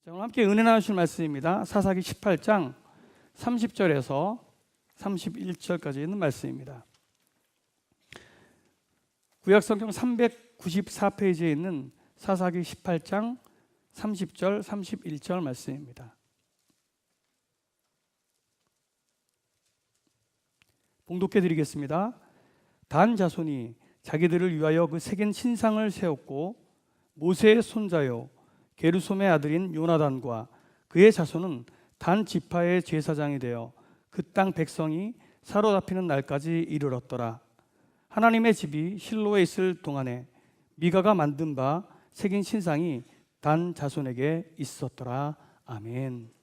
자, 오늘 함께 은혜 나누실 말씀입니다. 사사기 18장 30절에서 31절까지 있는 말씀입니다. 구약성경 394페이지에 있는 사사기 18장 30절, 31절 말씀입니다. 봉독해 드리겠습니다. 단 자손이 자기들을 위하여 그 새긴 신상을 세웠고 모세의 손자요 게르솜의 아들인 요나단과 그의 자손은 단 지파의 제사장이 되어 그 땅 백성이 사로잡히는 날까지 이르렀더라. 하나님의 집이 실로에 있을 동안에 미가가 만든 바 새긴 신상이 단 자손에게 있었더라. 아멘.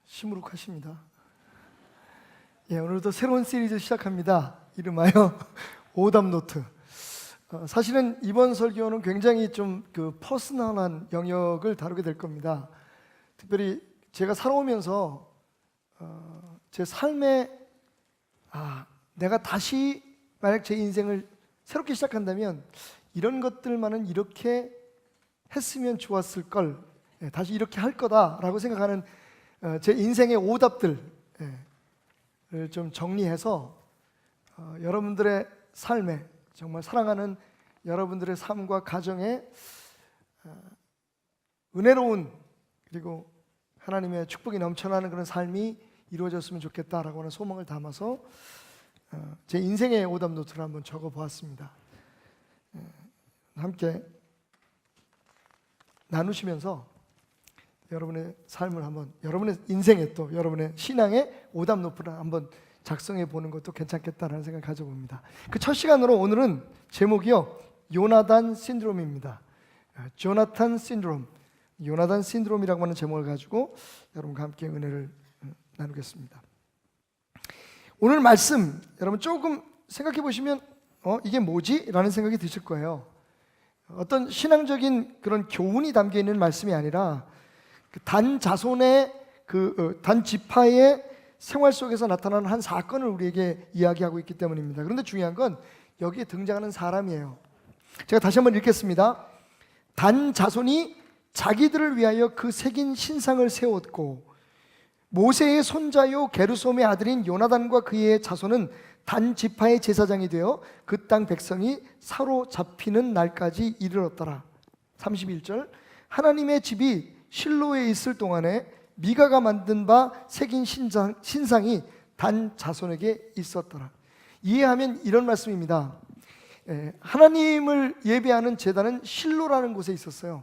시무룩하십니다. 오늘도 새로운 시리즈 시작합니다. 이름하여 오답노트. 사실은 이번 설교는 굉장히 좀 퍼스널한 영역을 다루게 될 겁니다. 특별히 제가 살아오면서 제 삶에 내가 다시 만약 제 인생을 새롭게 시작한다면 이런 것들만은 이렇게 했으면 좋았을 걸, 다시 이렇게 할 거다라고 생각하는 제 인생의 오답들을 좀 정리해서 여러분들의 삶에, 정말 사랑하는 여러분들의 삶과 가정에 은혜로운, 그리고 하나님의 축복이 넘쳐나는 그런 삶이 이루어졌으면 좋겠다라고 하는 소망을 담아서 제 인생의 오답 노트를 한번 적어보았습니다. 함께 나누시면서 여러분의 삶을 한번, 여러분의 인생에 또 여러분의 신앙의 오답 노트를 한번 작성해 보는 것도 괜찮겠다라는 생각을 가져봅니다. 그 첫 시간으로 오늘은 제목이요, 요나단 신드롬입니다. 조나탄 신드롬, 요나단 신드롬이라고 하는 제목을 가지고 여러분과 함께 은혜를 나누겠습니다. 오늘 말씀 여러분 조금 생각해 보시면 이게 뭐지? 라는 생각이 드실 거예요. 어떤 신앙적인 그런 교훈이 담겨 있는 말씀이 아니라 단 자손의 단 지파의 생활 속에서 나타나는 한 사건을 우리에게 이야기하고 있기 때문입니다. 그런데 중요한 건 여기에 등장하는 사람이에요. 제가 다시 한번 읽겠습니다. 단 자손이 자기들을 위하여 그 새긴 신상을 세웠고 모세의 손자요 게르솜의 아들인 요나단과 그의 자손은 단 지파의 제사장이 되어 그 땅 백성이 사로잡히는 날까지 이르렀더라. 31절 하나님의 집이 실로에 있을 동안에 미가가 만든 바 새긴 신상이 단 자손에게 있었더라. 이해하면 이런 말씀입니다. 하나님을 예배하는 제단은 실로라는 곳에 있었어요.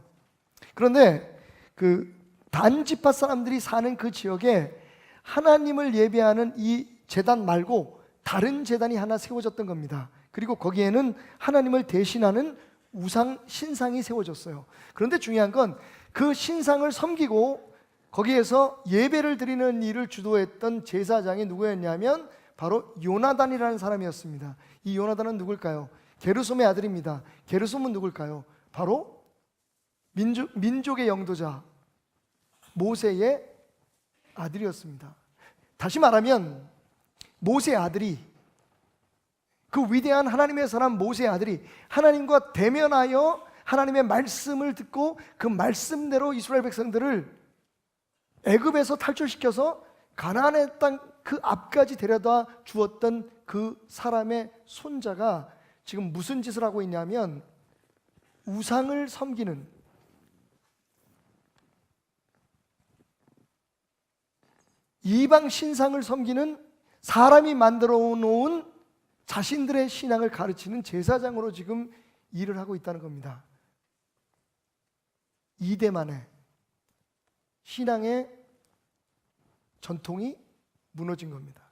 그런데 그 단 지파 사람들이 사는 그 지역에 하나님을 예배하는 이 제단 말고 다른 제단이 하나 세워졌던 겁니다. 그리고 거기에는 하나님을 대신하는 우상 신상이 세워졌어요. 그런데 중요한 건 그 신상을 섬기고 거기에서 예배를 드리는 일을 주도했던 제사장이 누구였냐면 바로 요나단이라는 사람이었습니다. 이 요나단은 누굴까요? 게르솜의 아들입니다. 게르솜은 누굴까요? 바로 민족의 영도자 모세의 아들이었습니다. 다시 말하면 모세의 아들이, 그 위대한 하나님의 사람 모세의 아들이 하나님과 대면하여 하나님의 말씀을 듣고 그 말씀대로 이스라엘 백성들을 애굽에서 탈출시켜서 가나안의 땅 그 앞까지 데려다 주었던 그 사람의 손자가 지금 무슨 짓을 하고 있냐면 우상을 섬기는, 이방 신상을 섬기는, 사람이 만들어 놓은 자신들의 신앙을 가르치는 제사장으로 지금 일을 하고 있다는 겁니다. 이대 만에 신앙의 전통이 무너진 겁니다.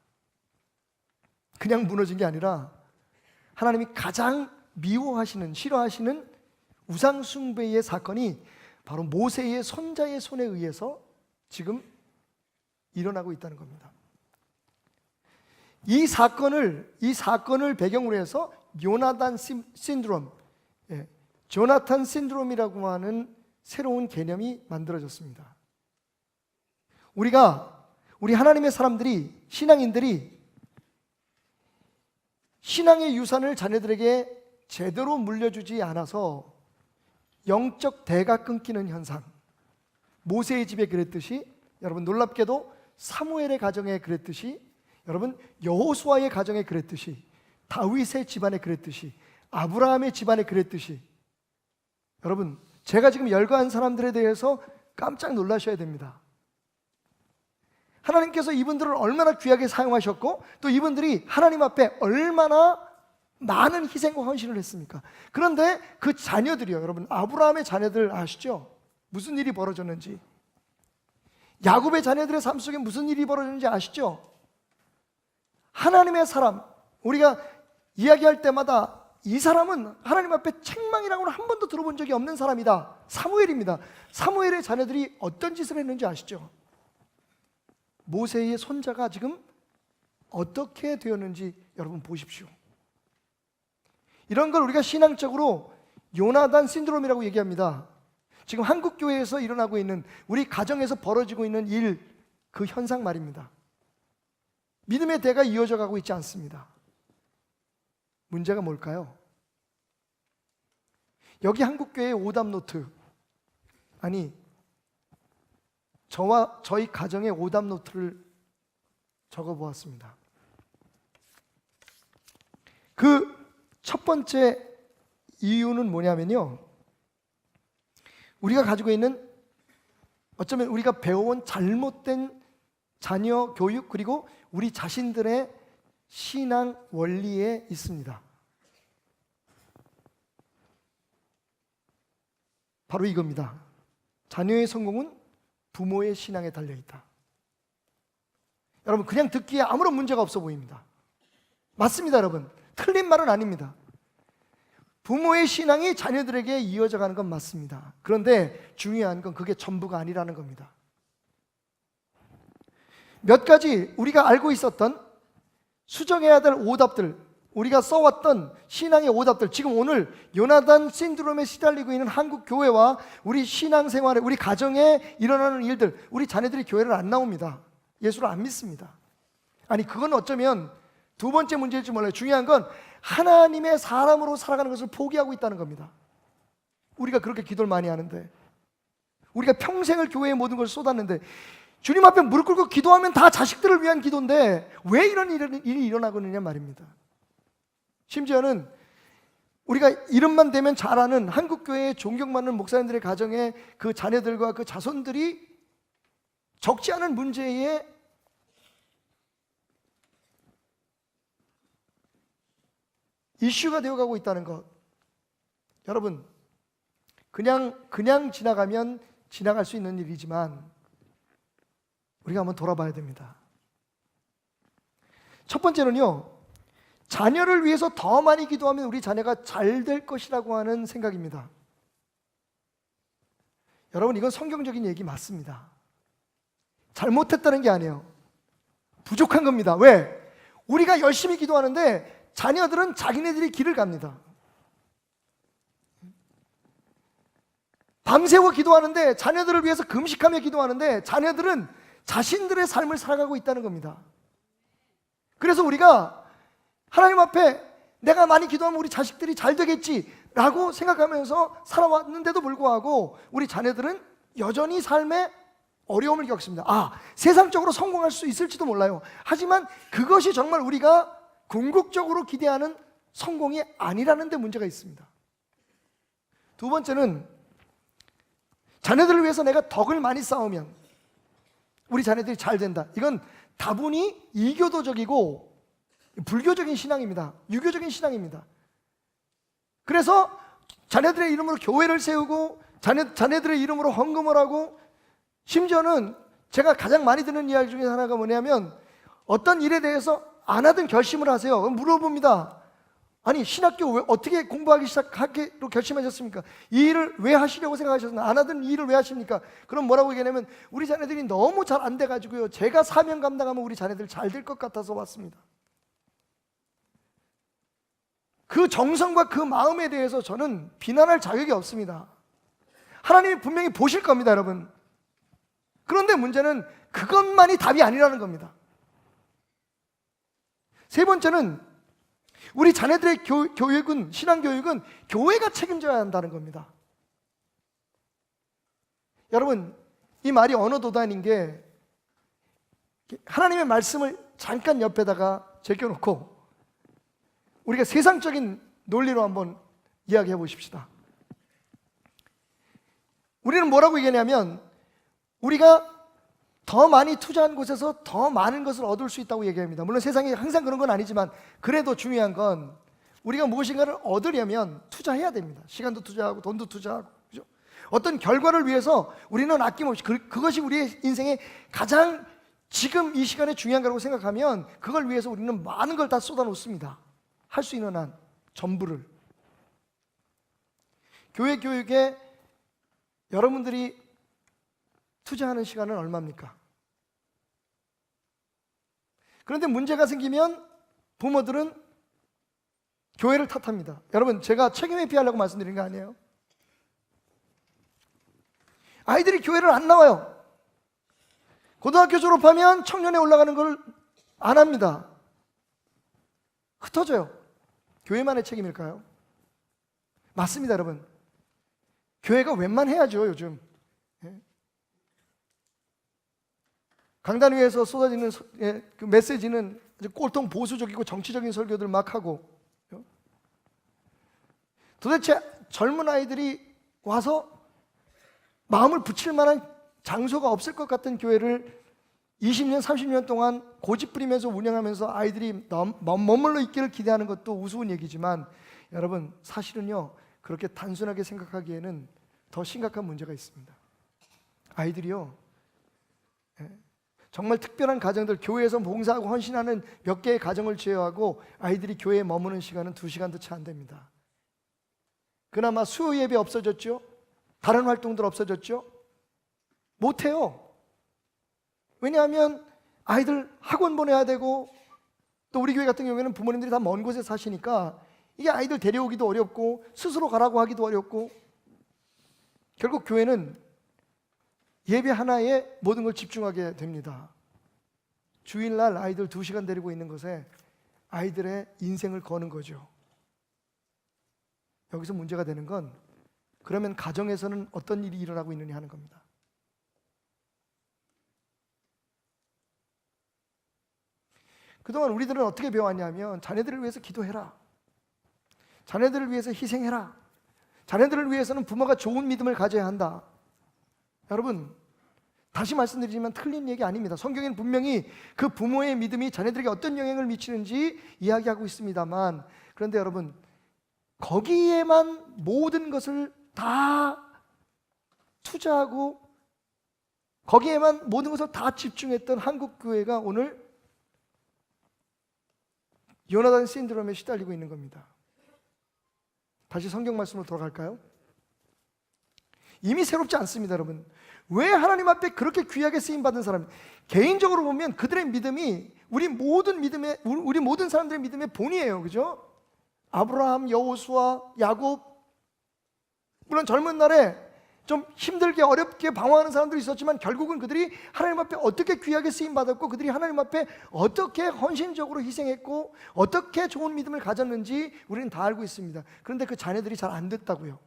그냥 무너진 게 아니라 하나님이 가장 미워하시는, 싫어하시는 우상 숭배의 사건이 바로 모세의 손자의 손에 의해서 지금 일어나고 있다는 겁니다. 이 사건을 배경으로 해서 요나단 신드롬, 조나탄 신드롬이라고 하는 새로운 개념이 만들어졌습니다. 우리 하나님의 사람들이, 신앙인들이 신앙의 유산을 자녀들에게 제대로 물려주지 않아서 영적 대가 끊기는 현상, 모세의 집에 그랬듯이, 여러분 놀랍게도 사무엘의 가정에 그랬듯이, 여러분 여호수아의 가정에 그랬듯이, 다윗의 집안에 그랬듯이, 아브라함의 집안에 그랬듯이, 여러분 제가 지금 열거한 사람들에 대해서 깜짝 놀라셔야 됩니다. 하나님께서 이분들을 얼마나 귀하게 사용하셨고 또 이분들이 하나님 앞에 얼마나 많은 희생과 헌신을 했습니까? 그런데 그 자녀들이요, 여러분 아브라함의 자녀들 아시죠? 무슨 일이 벌어졌는지, 야곱의 자녀들의 삶 속에 무슨 일이 벌어졌는지 아시죠? 하나님의 사람, 우리가 이야기할 때마다 이 사람은 하나님 앞에 책망이라고는 한 번도 들어본 적이 없는 사람이다. 사무엘입니다. 사무엘의 자녀들이 어떤 짓을 했는지 아시죠? 모세의 손자가 지금 어떻게 되었는지 여러분 보십시오. 이런 걸 우리가 신앙적으로 요나단 신드롬이라고 얘기합니다. 지금 한국 교회에서 일어나고 있는, 우리 가정에서 벌어지고 있는 일, 그 현상 말입니다. 믿음의 대가 이어져 가고 있지 않습니다. 문제가 뭘까요? 여기 한국교회의 오답노트, 아니 저와 저희 가정의 오답노트를 적어보았습니다. 그 첫 번째 이유는 뭐냐면요, 우리가 가지고 있는, 어쩌면 우리가 배워온 잘못된 자녀 교육, 그리고 우리 자신들의 신앙 원리에 있습니다. 바로 이겁니다. 자녀의 성공은 부모의 신앙에 달려있다. 여러분 그냥 듣기에 아무런 문제가 없어 보입니다. 맞습니다. 여러분 틀린 말은 아닙니다. 부모의 신앙이 자녀들에게 이어져 가는 건 맞습니다. 그런데 중요한 건 그게 전부가 아니라는 겁니다. 몇 가지 우리가 알고 있었던 수정해야 될 오답들, 우리가 써왔던 신앙의 오답들, 지금 오늘 요나단 신드롬에 시달리고 있는 한국 교회와 우리 신앙생활에, 우리 가정에 일어나는 일들, 우리 자녀들이 교회를 안 나옵니다. 예수를 안 믿습니다. 아니, 그건 어쩌면 두 번째 문제일지 몰라요. 중요한 건 하나님의 사람으로 살아가는 것을 포기하고 있다는 겁니다. 우리가 그렇게 기도를 많이 하는데, 우리가 평생을 교회에 모든 걸 쏟았는데, 주님 앞에 무릎 꿇고 기도하면 다 자식들을 위한 기도인데 왜 이런 일이 일어나고 있느냐 말입니다. 심지어는 우리가 이름만 대면 잘 아는 한국교회에 존경받는 목사님들의 가정에 그 자녀들과 그 자손들이 적지 않은 문제에 이슈가 되어가고 있다는 것. 여러분, 그냥 지나가면 지나갈 수 있는 일이지만 우리가 한번 돌아봐야 됩니다. 첫 번째는요, 자녀를 위해서 더 많이 기도하면 우리 자녀가 잘 될 것이라고 하는 생각입니다. 여러분, 이건 성경적인 얘기 맞습니다. 잘못했다는 게 아니에요. 부족한 겁니다. 왜? 우리가 열심히 기도하는데 자녀들은 자기네들이 길을 갑니다. 밤새워 기도하는데, 자녀들을 위해서 금식하며 기도하는데 자녀들은 자신들의 삶을 살아가고 있다는 겁니다. 그래서 우리가 하나님 앞에 내가 많이 기도하면 우리 자식들이 잘 되겠지라고 생각하면서 살아왔는데도 불구하고 우리 자녀들은 여전히 삶에 어려움을 겪습니다. 세상적으로 성공할 수 있을지도 몰라요. 하지만 그것이 정말 우리가 궁극적으로 기대하는 성공이 아니라는 데 문제가 있습니다. 두 번째는 자녀들을 위해서 내가 덕을 많이 쌓으면 우리 자녀들이 잘 된다. 이건 다분히 이교도적이고 불교적인 신앙입니다. 유교적인 신앙입니다. 그래서 자녀들의 이름으로 교회를 세우고 자녀들의 이름으로 헌금을 하고, 심지어는 제가 가장 많이 듣는 이야기 중에 하나가 뭐냐면 어떤 일에 대해서 안 하든 결심을 하세요. 그럼 물어봅니다. 아니, 신학교 왜 어떻게 공부하기 시작하기로 결심하셨습니까? 이 일을 왜 하시려고 생각하셨나? 안 하던 이 일을 왜 하십니까? 그럼 뭐라고 얘기하냐면 우리 자녀들이 너무 잘 안 돼가지고요, 제가 사명 감당하면 우리 자녀들 잘 될 것 같아서 왔습니다. 그 정성과 그 마음에 대해서 저는 비난할 자격이 없습니다. 하나님이 분명히 보실 겁니다, 여러분. 그런데 문제는 그것만이 답이 아니라는 겁니다. 세 번째는 우리 자녀들의 교육은, 신앙교육은 교회가 책임져야 한다는 겁니다. 여러분, 이 말이 언어도단인 게 하나님의 말씀을 잠깐 옆에다가 제껴놓고 우리가 세상적인 논리로 한번 이야기해 보십시다. 우리는 뭐라고 얘기하냐면 우리가 더 많이 투자한 곳에서 더 많은 것을 얻을 수 있다고 얘기합니다. 물론 세상에 항상 그런 건 아니지만 그래도 중요한 건 우리가 무엇인가를 얻으려면 투자해야 됩니다. 시간도 투자하고 돈도 투자하고, 그죠? 어떤 결과를 위해서 우리는 아낌없이 그것이 우리의 인생의 가장 지금 이 시간에 중요한 거라고 생각하면 그걸 위해서 우리는 많은 걸 다 쏟아놓습니다. 할 수 있는 한 전부를. 교회 교육에 여러분들이 투자하는 시간은 얼마입니까? 그런데 문제가 생기면 부모들은 교회를 탓합니다. 여러분, 제가 책임 회피하려고 말씀드린 거 아니에요. 아이들이 교회를 안 나와요. 고등학교 졸업하면 청년에 올라가는 걸 안 합니다. 흩어져요. 교회만의 책임일까요? 맞습니다, 여러분. 교회가 웬만해야죠, 요즘. 강단 위에서 쏟아지는 그 메시지는 꼴통 보수적이고 정치적인 설교들 막 하고, 도대체 젊은 아이들이 와서 마음을 붙일 만한 장소가 없을 것 같은 교회를 20년, 30년 동안 고집 부리면서 운영하면서 아이들이 머물러 있기를 기대하는 것도 우스운 얘기지만, 여러분, 사실은요, 그렇게 단순하게 생각하기에는 더 심각한 문제가 있습니다. 아이들이요, 정말 특별한 가정들, 교회에서 봉사하고 헌신하는 몇 개의 가정을 제외하고 아이들이 교회에 머무는 시간은 2시간도 채 안 됩니다. 그나마 수요 예배 없어졌죠. 다른 활동들 없어졌죠. 못해요. 왜냐하면 아이들 학원 보내야 되고, 또 우리 교회 같은 경우에는 부모님들이 다 먼 곳에 사시니까 이게 아이들 데려오기도 어렵고 스스로 가라고 하기도 어렵고, 결국 교회는 예배 하나에 모든 걸 집중하게 됩니다. 주일날 아이들 2시간 데리고 있는 것에 아이들의 인생을 거는 거죠. 여기서 문제가 되는 건, 그러면 가정에서는 어떤 일이 일어나고 있느냐 하는 겁니다. 그동안 우리들은 어떻게 배워왔냐면, 자녀들을 위해서 기도해라, 자녀들을 위해서 희생해라, 자녀들을 위해서는 부모가 좋은 믿음을 가져야 한다. 여러분, 다시 말씀드리지만 틀린 얘기 아닙니다. 성경에는 분명히 그 부모의 믿음이 자녀들에게 어떤 영향을 미치는지 이야기하고 있습니다만, 그런데 여러분, 거기에만 모든 것을 다 투자하고 거기에만 모든 것을 다 집중했던 한국 교회가 오늘 요나단 신드롬에 시달리고 있는 겁니다. 다시 성경 말씀으로 돌아갈까요? 이미 새롭지 않습니다, 여러분. 왜 하나님 앞에 그렇게 귀하게 쓰임 받은 사람, 개인적으로 보면 그들의 믿음이 우리 모든 사람들의 믿음의 본이에요. 그죠? 아브라함, 여호수아, 야곱, 물론 젊은 날에 좀 힘들게 어렵게 방황하는 사람들이 있었지만, 결국은 그들이 하나님 앞에 어떻게 귀하게 쓰임 받았고, 그들이 하나님 앞에 어떻게 헌신적으로 희생했고, 어떻게 좋은 믿음을 가졌는지 우리는 다 알고 있습니다. 그런데 그 자녀들이 잘 안 됐다고요.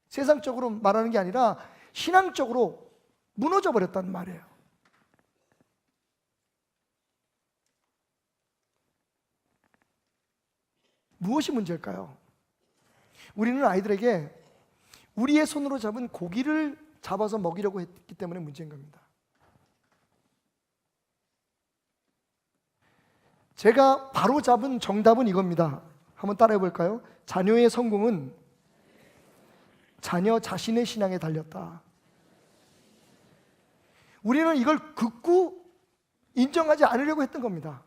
세상적으로 말하는 게 아니라 신앙적으로 무너져 버렸단 말이에요. 무엇이 문제일까요? 우리는 아이들에게 우리의 손으로 잡은 고기를 잡아서 먹이려고 했기 때문에 문제인 겁니다. 제가 바로 잡은 정답은 이겁니다. 한번 따라해 볼까요? 자녀의 성공은 자녀 자신의 신앙에 달렸다. 우리는 이걸 극구 인정하지 않으려고 했던 겁니다.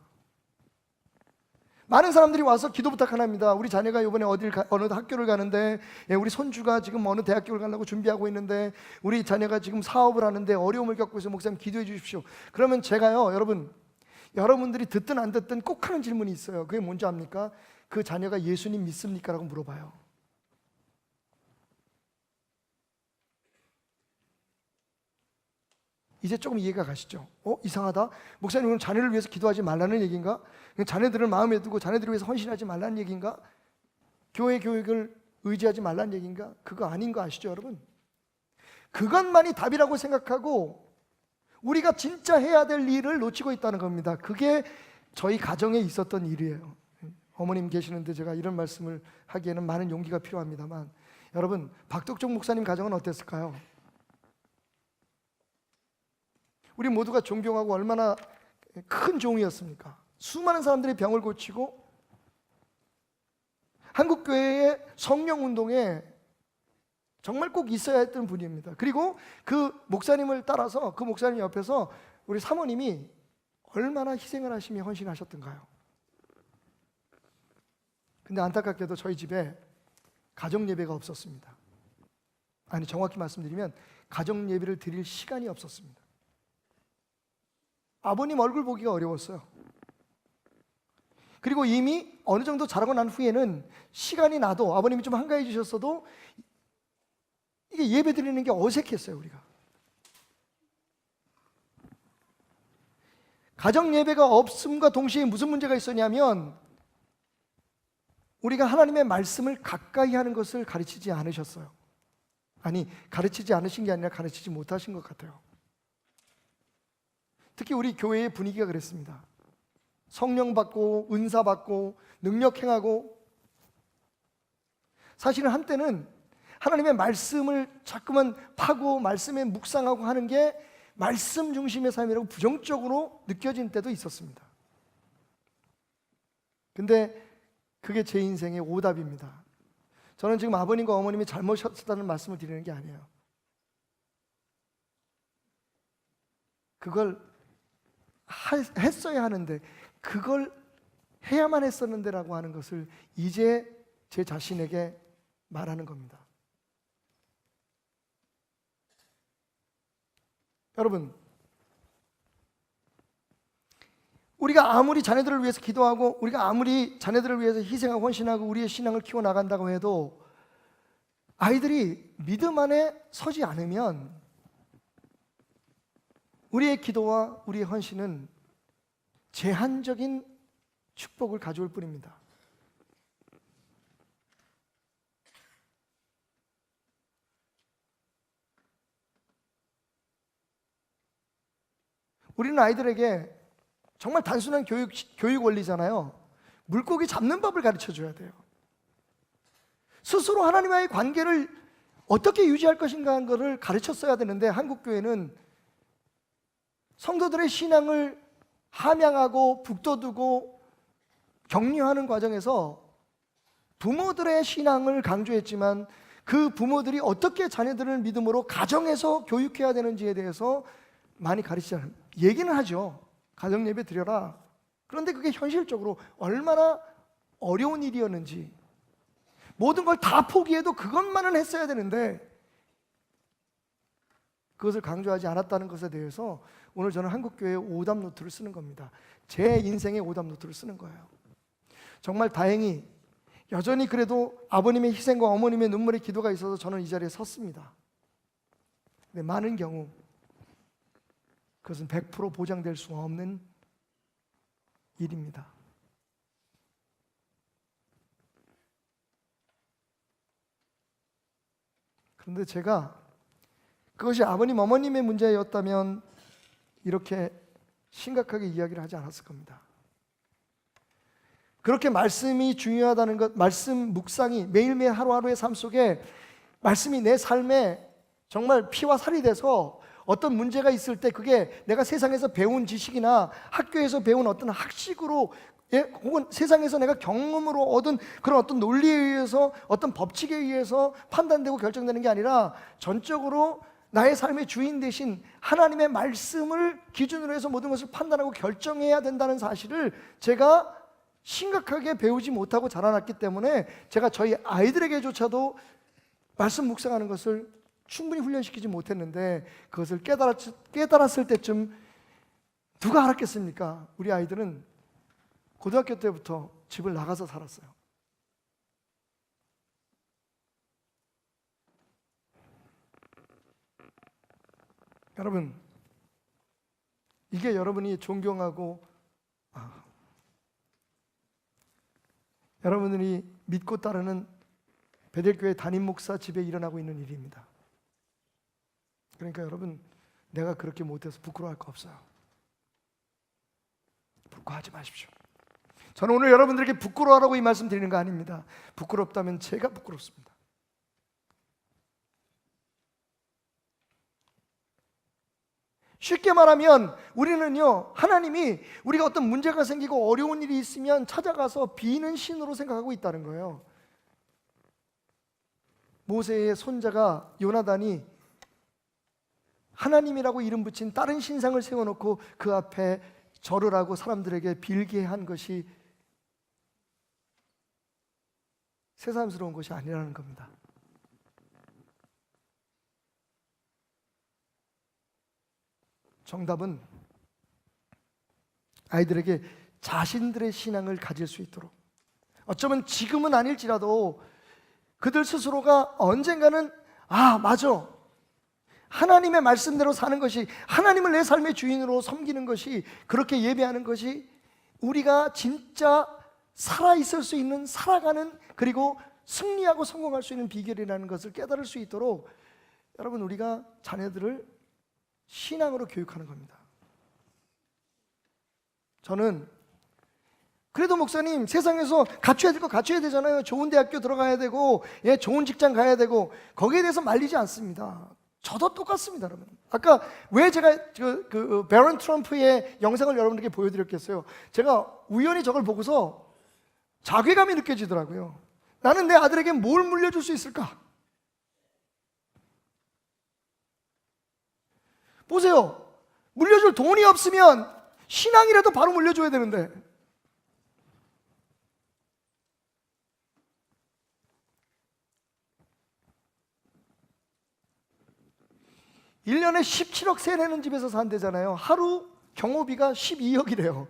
많은 사람들이 와서 기도 부탁합니다. 우리 자녀가 이번에 어느 학교를 가는데, 우리 손주가 지금 어느 대학교를 가려고 준비하고 있는데, 우리 자녀가 지금 사업을 하는데 어려움을 겪고 있어서 목사님 기도해 주십시오. 그러면 제가요, 여러분들이 듣든 안 듣든 꼭 하는 질문이 있어요. 그게 뭔지 압니까? 그 자녀가 예수님 믿습니까? 라고 물어봐요. 이제 조금 이해가 가시죠? 이상하다. 목사님은 자녀를 위해서 기도하지 말라는 얘기인가? 자녀들을 마음에 두고 자녀들을 위해서 헌신하지 말라는 얘기인가? 교회 교육을 의지하지 말라는 얘기인가? 그거 아닌 거 아시죠, 여러분? 그것만이 답이라고 생각하고 우리가 진짜 해야 될 일을 놓치고 있다는 겁니다. 그게 저희 가정에 있었던 일이에요. 어머님 계시는데 제가 이런 말씀을 하기에는 많은 용기가 필요합니다만, 여러분, 박덕종 목사님 가정은 어땠을까요? 우리 모두가 존경하고 얼마나 큰 종이었습니까? 수많은 사람들이 병을 고치고 한국교회의 성령운동에 정말 꼭 있어야 했던 분입니다. 그리고 그 목사님을 따라서, 그 목사님 옆에서 우리 사모님이 얼마나 희생을 하시며 헌신하셨던가요? 근데 안타깝게도 저희 집에 가정예배가 없었습니다. 아니, 정확히 말씀드리면 가정예배를 드릴 시간이 없었습니다. 아버님 얼굴 보기가 어려웠어요. 그리고 이미 어느 정도 자라고 난 후에는 시간이 나도, 아버님이 좀 한가해 주셨어도 이게 예배 드리는 게 어색했어요. 우리가 가정 예배가 없음과 동시에 무슨 문제가 있었냐면, 우리가 하나님의 말씀을 가까이 하는 것을 가르치지 않으셨어요. 아니, 가르치지 않으신 게 아니라 가르치지 못하신 것 같아요. 특히 우리 교회의 분위기가 그랬습니다. 성령 받고 은사 받고 능력 행하고, 사실은 한때는 하나님의 말씀을 자꾸만 파고 말씀에 묵상하고 하는 게 말씀 중심의 삶이라고 부정적으로 느껴진 때도 있었습니다. 근데 그게 제 인생의 오답입니다. 저는 지금 아버님과 어머님이 잘못하셨다는 말씀을 드리는 게 아니에요. 그걸 했어야 하는데, 그걸 해야만 했었는데 라고 하는 것을 이제 제 자신에게 말하는 겁니다. 여러분, 우리가 아무리 자녀들을 위해서 기도하고 우리가 아무리 자녀들을 위해서 희생하고 헌신하고 우리의 신앙을 키워나간다고 해도 아이들이 믿음 안에 서지 않으면 우리의 기도와 우리의 헌신은 제한적인 축복을 가져올 뿐입니다. 우리는 아이들에게 정말 단순한 교육 원리잖아요. 물고기 잡는 법을 가르쳐 줘야 돼요. 스스로 하나님과의 관계를 어떻게 유지할 것인가 하는 것을 가르쳤어야 되는데 한국 교회는 성도들의 신앙을 함양하고 북돋우고 격려하는 과정에서 부모들의 신앙을 강조했지만 그 부모들이 어떻게 자녀들을 믿음으로 가정에서 교육해야 되는지에 대해서 많이 가르치지 않아요. 얘기는 하죠. 가정 예배 드려라. 그런데 그게 현실적으로 얼마나 어려운 일이었는지, 모든 걸 다 포기해도 그것만은 했어야 되는데 그것을 강조하지 않았다는 것에 대해서 오늘 저는 한국교회의 오답 노트를 쓰는 겁니다. 제 인생의 오답 노트를 쓰는 거예요. 정말 다행히 여전히 그래도 아버님의 희생과 어머님의 눈물의 기도가 있어서 저는 이 자리에 섰습니다. 근데 많은 경우 그것은 100% 보장될 수 없는 일입니다. 그런데 제가 그것이 아버님, 어머님의 문제였다면 이렇게 심각하게 이야기를 하지 않았을 겁니다. 그렇게 말씀이 중요하다는 것, 말씀 묵상이 매일매일 하루하루의 삶 속에 말씀이 내 삶에 정말 피와 살이 돼서 어떤 문제가 있을 때 그게 내가 세상에서 배운 지식이나 학교에서 배운 어떤 학식으로 혹은 세상에서 내가 경험으로 얻은 그런 어떤 논리에 의해서 어떤 법칙에 의해서 판단되고 결정되는 게 아니라 전적으로 나의 삶의 주인 대신 하나님의 말씀을 기준으로 해서 모든 것을 판단하고 결정해야 된다는 사실을 제가 심각하게 배우지 못하고 자라났기 때문에 제가 저희 아이들에게조차도 말씀 묵상하는 것을 충분히 훈련시키지 못했는데 그것을 깨달았을 때쯤 누가 알았겠습니까? 우리 아이들은 고등학교 때부터 집을 나가서 살았어요. 여러분, 이게 여러분이 존경하고 여러분들이 믿고 따르는 베델교회 담임 목사 집에 일어나고 있는 일입니다. 그러니까 여러분, 내가 그렇게 못해서 부끄러워할 거 없어요. 부끄러워하지 마십시오. 저는 오늘 여러분들에게 부끄러워하라고 이 말씀 드리는 거 아닙니다. 부끄럽다면 제가 부끄럽습니다. 쉽게 말하면 우리는요, 하나님이 우리가 어떤 문제가 생기고 어려운 일이 있으면 찾아가서 비는 신으로 생각하고 있다는 거예요. 모세의 손자가 요나단이 하나님이라고 이름 붙인 다른 신상을 세워놓고 그 앞에 절을 하고 사람들에게 빌게 한 것이 새삼스러운 것이 아니라는 겁니다. 정답은 아이들에게 자신들의 신앙을 가질 수 있도록, 어쩌면 지금은 아닐지라도 그들 스스로가 언젠가는 맞아, 하나님의 말씀대로 사는 것이, 하나님을 내 삶의 주인으로 섬기는 것이, 그렇게 예배하는 것이 우리가 진짜 살아있을 수 있는, 살아가는, 그리고 승리하고 성공할 수 있는 비결이라는 것을 깨달을 수 있도록 여러분, 우리가 자녀들을 신앙으로 교육하는 겁니다. 저는 그래도 목사님, 세상에서 갖춰야 될 거 갖춰야 되잖아요. 좋은 대학교 들어가야 되고, 좋은 직장 가야 되고, 거기에 대해서 말리지 않습니다. 저도 똑같습니다, 여러분. 아까 왜 제가 그 베런 트럼프의 영상을 여러분들께 보여드렸겠어요? 제가 우연히 저걸 보고서 자괴감이 느껴지더라고요. 나는 내 아들에게 뭘 물려줄 수 있을까? 보세요. 물려줄 돈이 없으면 신앙이라도 바로 물려줘야 되는데, 1년에 17억 세 내는 집에서 산대잖아요. 하루 경호비가 12억이래요.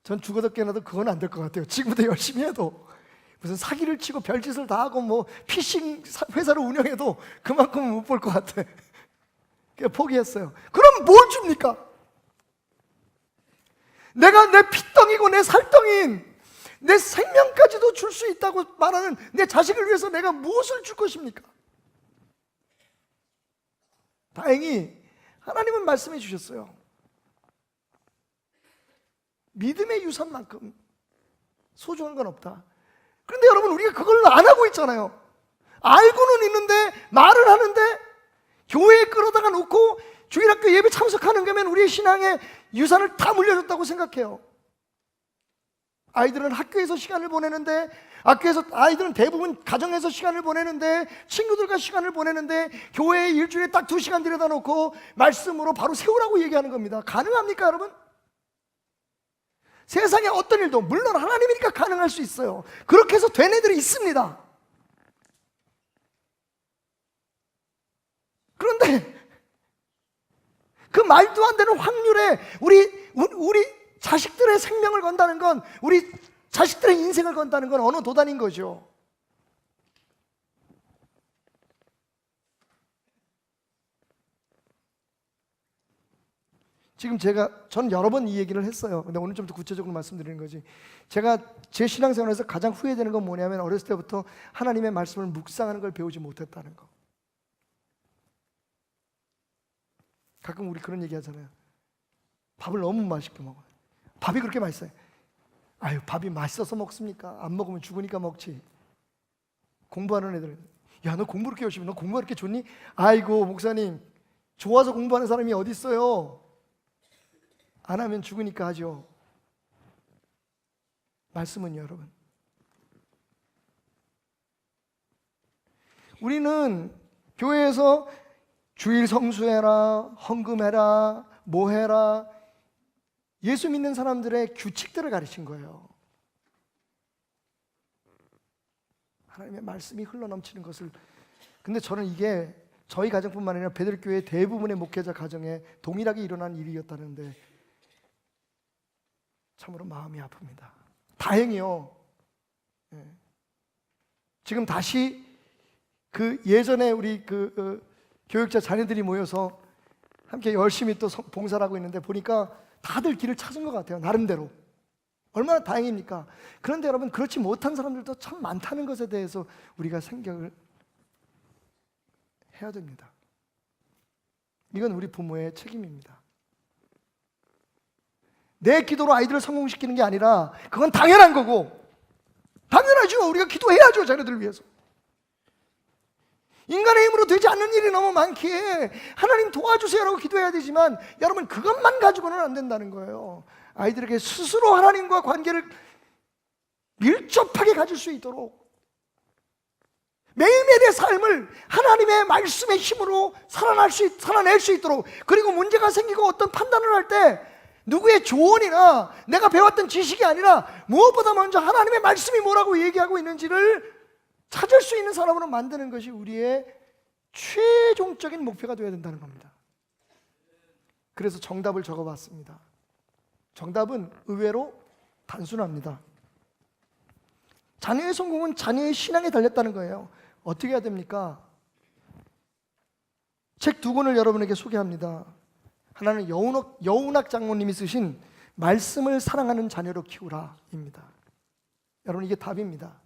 전 죽어도 깨어나도 그건 안 될 것 같아요. 지금부터 열심히 해도 무슨 사기를 치고 별짓을 다 하고 뭐 피싱 회사를 운영해도 그만큼은 못 볼 것 같아. 그래서 포기했어요. 그럼 뭘 줍니까? 내가 내 피덩이고 내 살덩이인 내 생명까지도 줄 수 있다고 말하는 내 자식을 위해서 내가 무엇을 줄 것입니까? 다행히 하나님은 말씀해 주셨어요. 믿음의 유산만큼 소중한 건 없다. 그런데 여러분, 우리가 그걸 안 하고 있잖아요. 알고는 있는데 말을 하는데 교회에 끌어다가 놓고 주일학교 예배 참석하는 거면 우리의 신앙의 유산을 다 물려줬다고 생각해요. 아이들은 학교에서 시간을 보내는데, 학교에서 아이들은 대부분 가정에서 시간을 보내는데, 친구들과 시간을 보내는데, 교회에 일주일에 딱 2시간 들여다 놓고 말씀으로 바로 세우라고 얘기하는 겁니다. 가능합니까, 여러분? 세상에 어떤 일도 물론 하나님이니까 가능할 수 있어요. 그렇게 해서 된 애들이 있습니다. 그런데 그 말도 안 되는 확률에 우리 자식들의 생명을 건다는 건, 우리 자식들의 인생을 건다는 건 어느 도단인 거죠. 지금 저는 여러 번 이 얘기를 했어요. 근데 오늘 좀 더 구체적으로 말씀드리는 거지. 제가 제 신앙생활에서 가장 후회되는 건 뭐냐면, 어렸을 때부터 하나님의 말씀을 묵상하는 걸 배우지 못했다는 거. 가끔 우리 그런 얘기 하잖아요. 밥을 너무 맛있게 먹어요. 밥이 그렇게 맛있어요. 아유, 밥이 맛있어서 먹습니까? 안 먹으면 죽으니까 먹지. 공부하는 애들은, 야, 너 공부 그렇게 열심히, 너 공부가 그렇게 좋니? 아이고, 목사님, 좋아서 공부하는 사람이 어디 있어요? 안 하면 죽으니까 하죠. 말씀은요, 여러분, 우리는 교회에서 주일 성수해라, 헌금해라, 뭐 해라, 예수 믿는 사람들의 규칙들을 가르친 거예요. 하나님의 말씀이 흘러넘치는 것을. 근데 저는 이게 저희 가정뿐만 아니라 베들교회 대부분의 목회자 가정에 동일하게 일어난 일이었다는데 참으로 마음이 아픕니다. 다행히요, 지금 다시 그 예전에 우리 교육자 자녀들이 모여서 함께 열심히 또 봉사를 하고 있는데, 보니까 다들 길을 찾은 것 같아요, 나름대로. 얼마나 다행입니까? 그런데 여러분, 그렇지 못한 사람들도 참 많다는 것에 대해서 우리가 생각을 해야 됩니다. 이건 우리 부모의 책임입니다. 내 기도로 아이들을 성공시키는 게 아니라, 그건 당연한 거고, 당연하죠. 우리가 기도해야죠, 자녀들을 위해서. 인간의 힘으로 되지 않는 일이 너무 많기에 하나님 도와주세요라고 기도해야 되지만, 여러분, 그것만 가지고는 안 된다는 거예요. 아이들에게 스스로 하나님과 관계를 밀접하게 가질 수 있도록 매일매일의 삶을 하나님의 말씀의 힘으로 살아낼 수 있도록, 그리고 문제가 생기고 어떤 판단을 할 때 누구의 조언이나 내가 배웠던 지식이 아니라 무엇보다 먼저 하나님의 말씀이 뭐라고 얘기하고 있는지를 찾을 수 있는 사람으로 만드는 것이 우리의 최종적인 목표가 되어야 된다는 겁니다. 그래서 정답을 적어봤습니다. 정답은 의외로 단순합니다. 자녀의 성공은 자녀의 신앙에 달렸다는 거예요. 어떻게 해야 됩니까? 책 2권을 여러분에게 소개합니다. 하나는 여운학 장모님이 쓰신 말씀을 사랑하는 자녀로 키우라입니다. 여러분, 이게 답입니다.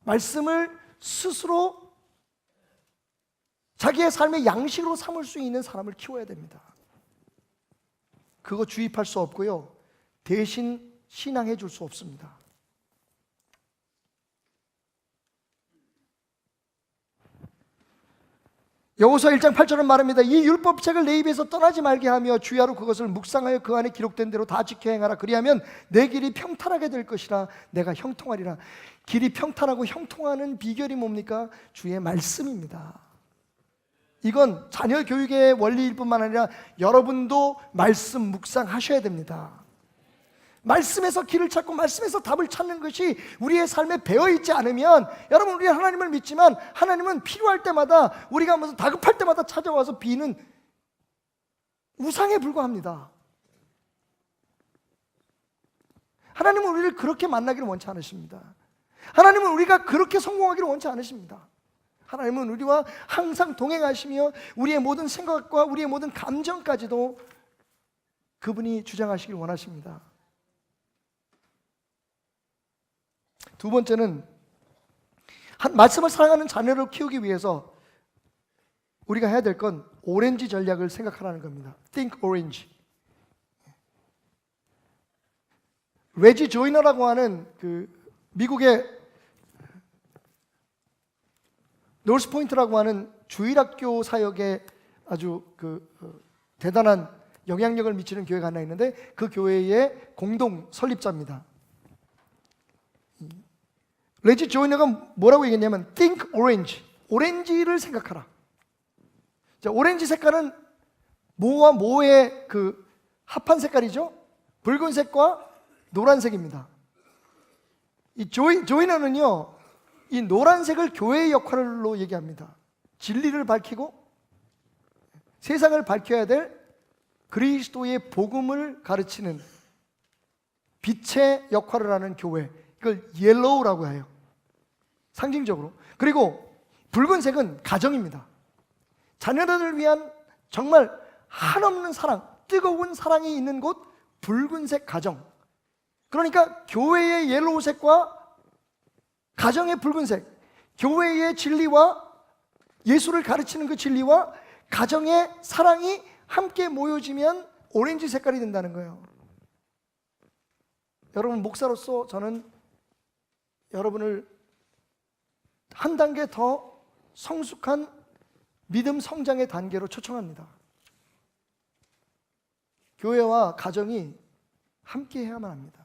말씀을 스스로 자기의 삶의 양식으로 삼을 수 있는 사람을 키워야 됩니다. 그거 주입할 수 없고요, 대신 신앙해 줄 수 없습니다. 여호수아 1장 8절은 말합니다. 이 율법책을 내 입에서 떠나지 말게 하며 주야로 그것을 묵상하여 그 안에 기록된 대로 다 지켜 행하라. 그리하면 내 길이 평탄하게 될 것이라. 내가 형통하리라. 길이 평탄하고 형통하는 비결이 뭡니까? 주의 말씀입니다. 이건 자녀 교육의 원리일 뿐만 아니라 여러분도 말씀 묵상하셔야 됩니다. 말씀에서 길을 찾고 말씀에서 답을 찾는 것이 우리의 삶에 배어 있지 않으면, 여러분, 우리 하나님을 믿지만 하나님은 필요할 때마다, 우리가 무슨 다급할 때마다 찾아와서 비는 우상에 불과합니다. 하나님은 우리를 그렇게 만나기를 원치 않으십니다. 하나님은 우리가 그렇게 성공하기를 원치 않으십니다. 하나님은 우리와 항상 동행하시며 우리의 모든 생각과 우리의 모든 감정까지도 그분이 주장하시길 원하십니다. 두 번째는, 말씀을 사랑하는 자녀를 키우기 위해서 우리가 해야 될 건 오렌지 전략을 생각하라는 겁니다. Think orange. 레지 조이너라고 하는 그 미국의 노스포인트라고 하는 주일학교 사역에 아주 대단한 영향력을 미치는 교회가 하나 있는데, 그 교회의 공동 설립자입니다. 레지 조이너가 뭐라고 얘기했냐면 Think orange. 오렌지를 생각하라. 자, 오렌지 색깔은 모와 모의 그 합한 색깔이죠. 붉은색과 노란색입니다. 이 조이너는요, 이 노란색을 교회의 역할로 얘기합니다. 진리를 밝히고 세상을 밝혀야 될 그리스도의 복음을 가르치는 빛의 역할을 하는 교회, 이걸 옐로우라고 해요, 상징적으로. 그리고 붉은색은 가정입니다. 자녀들을 위한 정말 한없는 사랑, 뜨거운 사랑이 있는 곳, 붉은색 가정. 그러니까 교회의 옐로우색과 가정의 붉은색, 교회의 진리와 예수를 가르치는 그 진리와 가정의 사랑이 함께 모여지면 오렌지 색깔이 된다는 거예요. 여러분, 목사로서 저는 여러분을 한 단계 더 성숙한 믿음 성장의 단계로 초청합니다. 교회와 가정이 함께 해야만 합니다.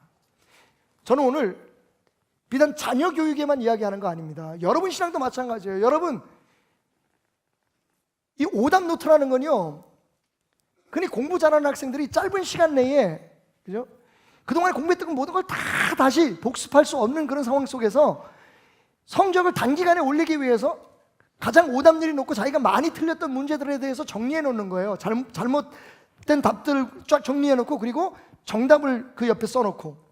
저는 오늘 비단 자녀 교육에만 이야기하는 거 아닙니다. 여러분 신앙도 마찬가지예요. 여러분, 이 오답 노트라는 건요, 흔히 공부 잘하는 학생들이 짧은 시간 내에, 그죠? 그동안에 공부했던 모든 걸 다 다시 복습할 수 없는 그런 상황 속에서 성적을 단기간에 올리기 위해서 가장 오답률이 높고 자기가 많이 틀렸던 문제들에 대해서 정리해 놓는 거예요. 잘못된 답들을 쫙 정리해 놓고, 그리고 정답을 그 옆에 써놓고.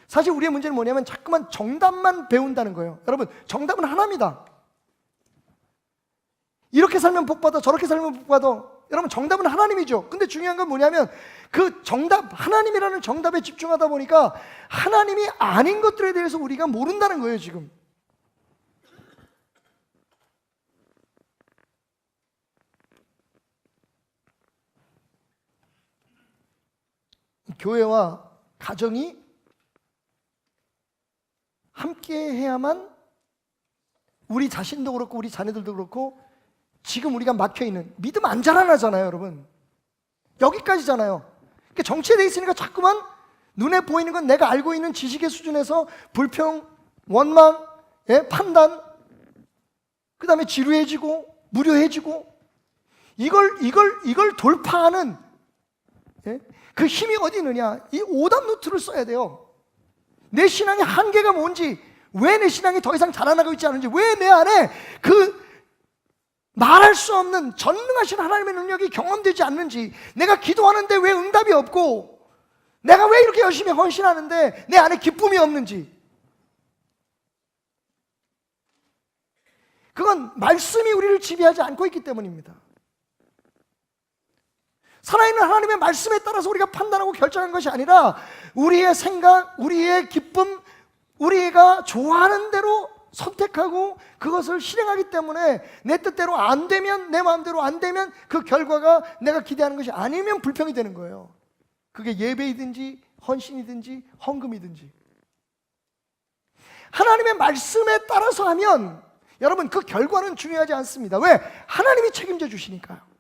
사실 우리의 문제는 뭐냐면 자꾸만 정답만 배운다는 거예요. 여러분, 정답은 하나입니다. 이렇게 살면 복받아, 저렇게 살면 복받아. 여러분, 정답은 하나님이죠. 근데 중요한 건 뭐냐면 그 정답, 하나님이라는 정답에 집중하다 보니까 하나님이 아닌 것들에 대해서 우리가 모른다는 거예요, 지금. 교회와 가정이 함께 해야만 우리 자신도 그렇고 우리 자녀들도 그렇고, 지금 우리가 막혀있는 믿음 안 자라나잖아요, 여러분. 여기까지잖아요. 그러니까 정체에 돼 있으니까 자꾸만 눈에 보이는 건 내가 알고 있는 지식의 수준에서 불평, 원망, 판단, 그 다음에 지루해지고 무료해지고, 이걸 돌파하는 그 힘이 어디 있느냐? 이 오답 노트를 써야 돼요. 내 신앙의 한계가 뭔지, 왜 내 신앙이 더 이상 자라나고 있지 않은지, 왜 내 안에 그 말할 수 없는 전능하신 하나님의 능력이 경험되지 않는지, 내가 기도하는데 왜 응답이 없고, 내가 왜 이렇게 열심히 헌신하는데 내 안에 기쁨이 없는지, 그건 말씀이 우리를 지배하지 않고 있기 때문입니다. 살아있는 하나님의 말씀에 따라서 우리가 판단하고 결정한 것이 아니라 우리의 생각, 우리의 기쁨, 우리가 좋아하는 대로 선택하고 그것을 실행하기 때문에 내 뜻대로 안 되면, 내 마음대로 안 되면 그 결과가 내가 기대하는 것이 아니면 불평이 되는 거예요. 그게 예배이든지 헌신이든지 헌금이든지. 하나님의 말씀에 따라서 하면 여러분, 그 결과는 중요하지 않습니다. 왜? 하나님이 책임져 주시니까요.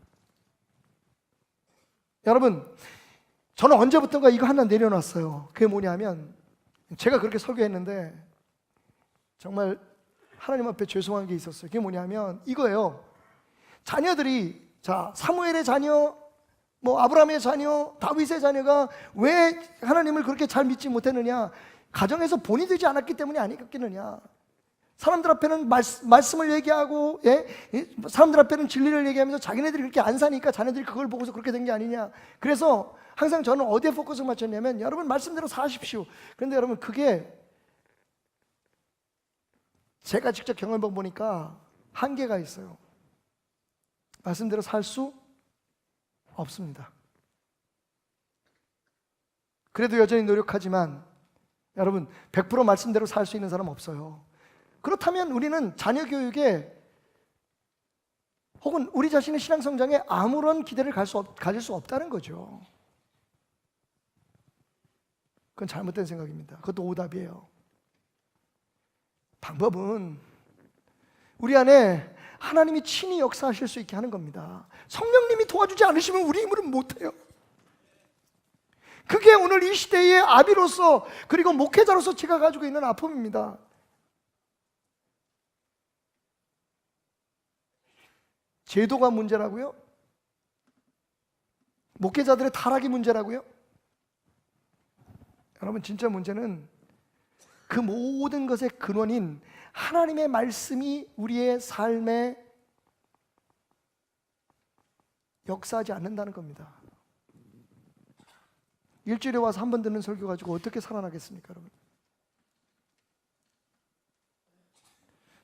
여러분, 저는 언제부턴가 이거 하나 내려놨어요. 그게 뭐냐면, 제가 그렇게 설교했는데 정말 하나님 앞에 죄송한 게 있었어요. 그게 뭐냐면 이거예요. 자녀들이, 자, 사무엘의 자녀, 뭐 아브라함의 자녀, 다윗의 자녀가 왜 하나님을 그렇게 잘 믿지 못했느냐? 가정에서 본이 되지 않았기 때문이 아니겠느냐? 사람들 앞에는 말씀을 얘기하고, 예? 사람들 앞에는 진리를 얘기하면서 자기네들이 그렇게 안 사니까 자네들이 그걸 보고서 그렇게 된 게 아니냐? 그래서 항상 저는 어디에 포커스를 맞췄냐면, 여러분 말씀대로 사십시오. 그런데 여러분 그게 제가 직접 경험해 보니까 한계가 있어요. 말씀대로 살 수 없습니다. 그래도 여전히 노력하지만 여러분 100% 말씀대로 살 수 있는 사람 없어요. 그렇다면 우리는 자녀 교육에 혹은 우리 자신의 신앙 성장에 아무런 기대를 가질 수 없다는 거죠. 그건 잘못된 생각입니다. 그것도 오답이에요. 방법은 우리 안에 하나님이 친히 역사하실 수 있게 하는 겁니다. 성령님이 도와주지 않으시면 우리 힘으로는 못해요. 그게 오늘 이 시대의 아비로서 그리고 목회자로서 제가 가지고 있는 아픔입니다. 제도가 문제라고요? 목회자들의 타락이 문제라고요? 여러분 진짜 문제는 그 모든 것의 근원인 하나님의 말씀이 우리의 삶에 역사하지 않는다는 겁니다. 일주일에 와서 한 번 듣는 설교 가지고 어떻게 살아나겠습니까, 여러분?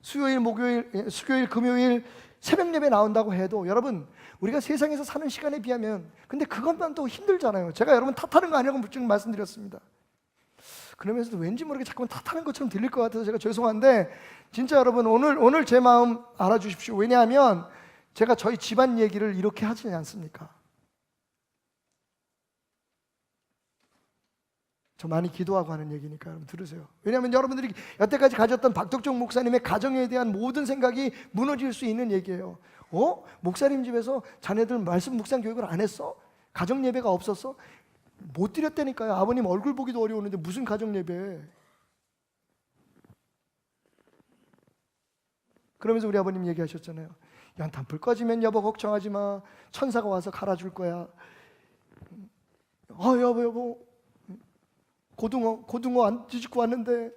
수요일, 금요일 새벽 예배 나온다고 해도 여러분 우리가 세상에서 사는 시간에 비하면 근데 그것만 또 힘들잖아요. 제가 여러분 탓하는 거 아니라고 지금 말씀드렸습니다. 그러면서도 왠지 모르게 자꾸만 탓하는 것처럼 들릴 것 같아서 제가 죄송한데 진짜 여러분 오늘 제 마음 알아주십시오. 왜냐하면 제가 저희 집안 얘기를 이렇게 하지 않습니까? 저 많이 기도하고 하는 얘기니까 여러분 들으세요. 왜냐하면 여러분들이 여태까지 가졌던 박덕종 목사님의 가정에 대한 모든 생각이 무너질 수 있는 얘기예요. 목사님 집에서 자네들 말씀 묵상 교육을 안 했어? 가정 예배가 없었어? 못 드렸다니까요. 아버님 얼굴 보기도 어려웠는데 무슨 가정 예배? 그러면서 우리 아버님 얘기하셨잖아요. 연탄 불 꺼지면 여보 걱정하지 마. 천사가 와서 갈아줄 거야. 여보 고등어 안 뒤집고 왔는데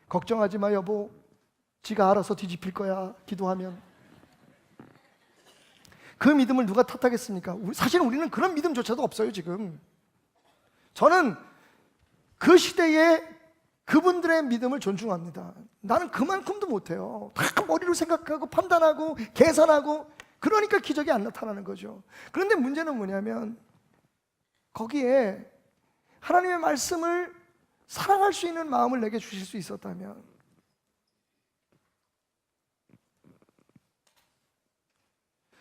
걱정하지 마 여보. 지가 알아서 뒤집힐 거야. 기도하면. 그 믿음을 누가 탓하겠습니까? 사실 우리는 그런 믿음조차도 없어요 지금. 저는 그 시대에 그분들의 믿음을 존중합니다. 나는 그만큼도 못해요. 다 머리로 생각하고 판단하고 계산하고 그러니까 기적이 안 나타나는 거죠. 그런데 문제는 뭐냐면 거기에 하나님의 말씀을 사랑할 수 있는 마음을 내게 주실 수 있었다면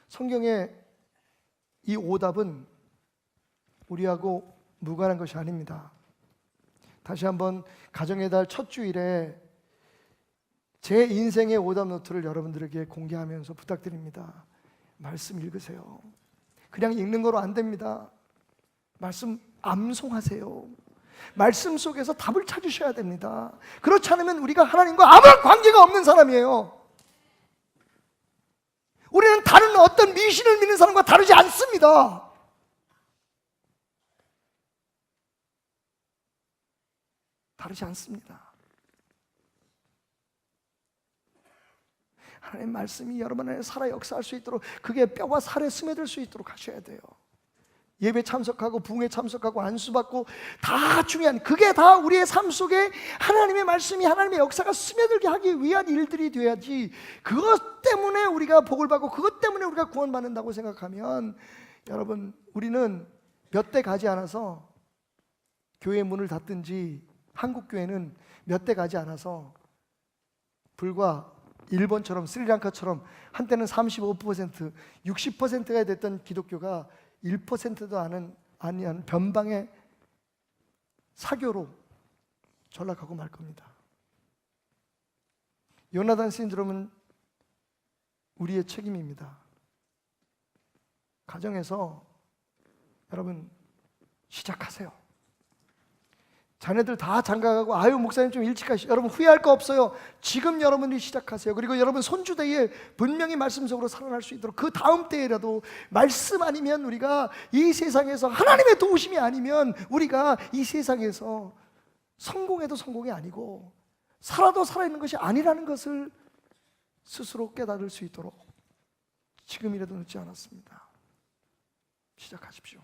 성경의 이 오답은 우리하고 무관한 것이 아닙니다. 다시 한번 가정의 달 첫 주일에 제 인생의 오답 노트를 여러분들에게 공개하면서 부탁드립니다. 말씀 읽으세요. 그냥 읽는 거로 안 됩니다. 말씀 암송하세요. 말씀 속에서 답을 찾으셔야 됩니다. 그렇지 않으면 우리가 하나님과 아무런 관계가 없는 사람이에요. 우리는 다른 어떤 미신을 믿는 사람과 다르지 않습니다. 다르지 않습니다. 하나님의 말씀이 여러분 안에 살아 역사할 수 있도록 그게 뼈와 살에 스며들 수 있도록 하셔야 돼요. 예배 참석하고 부흥회 참석하고 안수받고 다 중요한 그게 다 우리의 삶 속에 하나님의 말씀이 하나님의 역사가 스며들게 하기 위한 일들이 돼야지 그것 때문에 우리가 복을 받고 그것 때문에 우리가 구원받는다고 생각하면 여러분 우리는 몇 대 가지 않아서 교회 문을 닫든지 한국 교회는 몇 대 가지 않아서 불과 일본처럼 스리랑카처럼 한때는 35%, 60%가 됐던 기독교가 1%도 아니한 변방의 사교로 전락하고 말 겁니다. 요나단 신드롬은 우리의 책임입니다. 가정에서 여러분 시작하세요. 자녀들 다 장가가고 아유 목사님 좀 일찍 가시죠. 여러분 후회할 거 없어요. 지금 여러분이 시작하세요. 그리고 여러분 손주대에 분명히 말씀 속으로 살아날 수 있도록 그 다음 때에라도 말씀 아니면 우리가 이 세상에서 하나님의 도우심이 아니면 우리가 이 세상에서 성공해도 성공이 아니고 살아도 살아있는 것이 아니라는 것을 스스로 깨달을 수 있도록 지금이라도 늦지 않았습니다. 시작하십시오.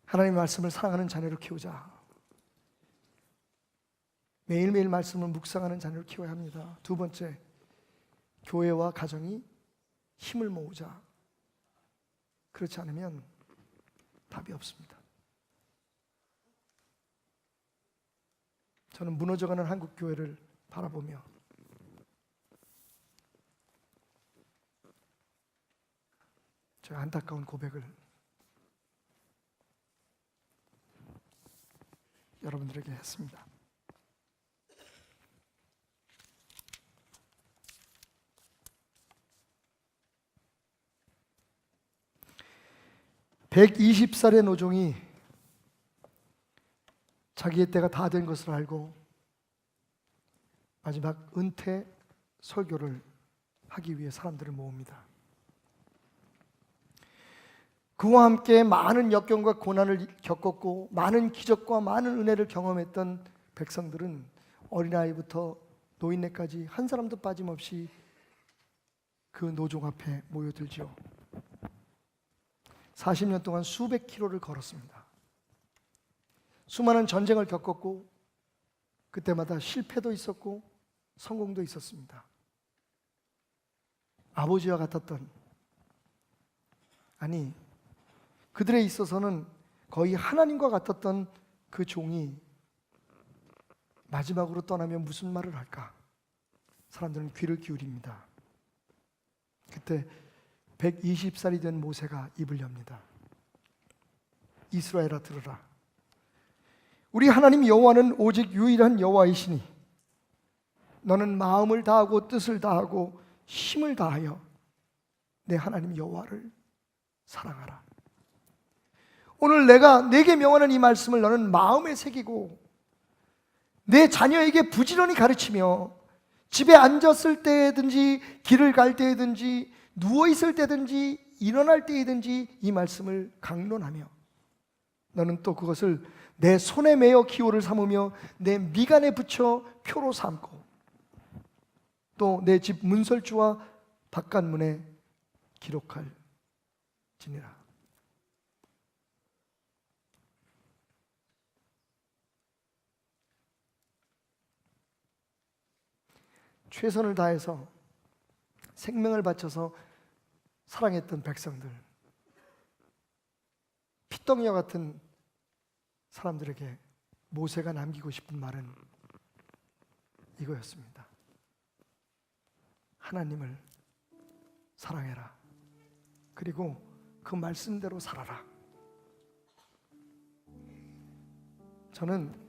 하나님의 말씀을 사랑하는 자녀를 키우자. 매일매일 말씀을 묵상하는 자녀를 키워야 합니다. 두 번째, 교회와 가정이 힘을 모으자. 그렇지 않으면 답이 없습니다. 저는 무너져가는 한국 교회를 바라보며 제가 안타까운 고백을 여러분들에게 했습니다. (120살의) 노종이 자기의 때가 다 된 것을 알고 마지막 은퇴 설교를 하기 위해 사람들을 모읍니다. 그와 함께 많은 역경과 고난을 겪었고 많은 기적과 많은 은혜를 경험했던 백성들은 어린아이부터 노인네까지 한 사람도 빠짐없이 그 노종 앞에 모여들죠. 40년 동안 수백 킬로를 걸었습니다. 수많은 전쟁을 겪었고 그때마다 실패도 있었고 성공도 있었습니다. 아버지와 같았던, 아니 그들에 있어서는 거의 하나님과 같았던 그 종이 마지막으로 떠나면 무슨 말을 할까? 사람들은 귀를 기울입니다. 그때 120살이 된 모세가 입을 엽니다. 이스라엘아 들으라. 우리 하나님 여호와는 오직 유일한 여호와이시니 너는 마음을 다하고 뜻을 다하고 힘을 다하여 내 하나님 여호와를 사랑하라. 오늘 내가 내게 명하는 이 말씀을 너는 마음에 새기고 내 자녀에게 부지런히 가르치며 집에 앉았을 때든지 길을 갈 때든지 누워있을 때든지 일어날 때든지 이 말씀을 강론하며 너는 또 그것을 내 손에 매어 기호를 삼으며 내 미간에 붙여 표로 삼고 또 내 집 문설주와 바깥문에 기록할지니라. 최선을 다해서 생명을 바쳐서 사랑했던 백성들, 피덩이와 같은 사람들에게 모세가 남기고 싶은 말은 이거였습니다. 하나님을 사랑해라. 그리고 그 말씀대로 살아라. 저는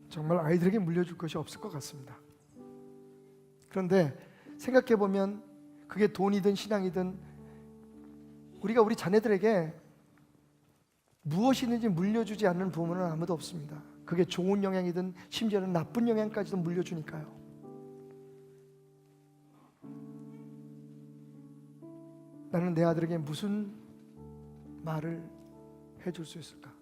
정말 아이들에게 물려줄 것이 없을 것 같습니다. 그런데 생각해보면 그게 돈이든 신앙이든 우리가 우리 자녀들에게 무엇이든지 물려주지 않는 부모는 아무도 없습니다. 그게 좋은 영향이든 심지어는 나쁜 영향까지도 물려주니까요. 나는 내 아들에게 무슨 말을 해줄 수 있을까?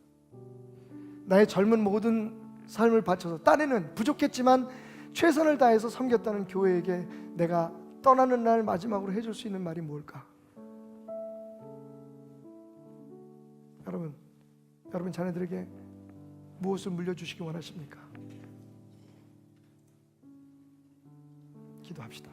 나의 젊은 모든 삶을 바쳐서 딴에는 부족했지만 최선을 다해서 섬겼다는 교회에게 내가 떠나는 날 마지막으로 해줄 수 있는 말이 뭘까? 여러분 자녀들에게 무엇을 물려주시기 원하십니까? 기도합시다.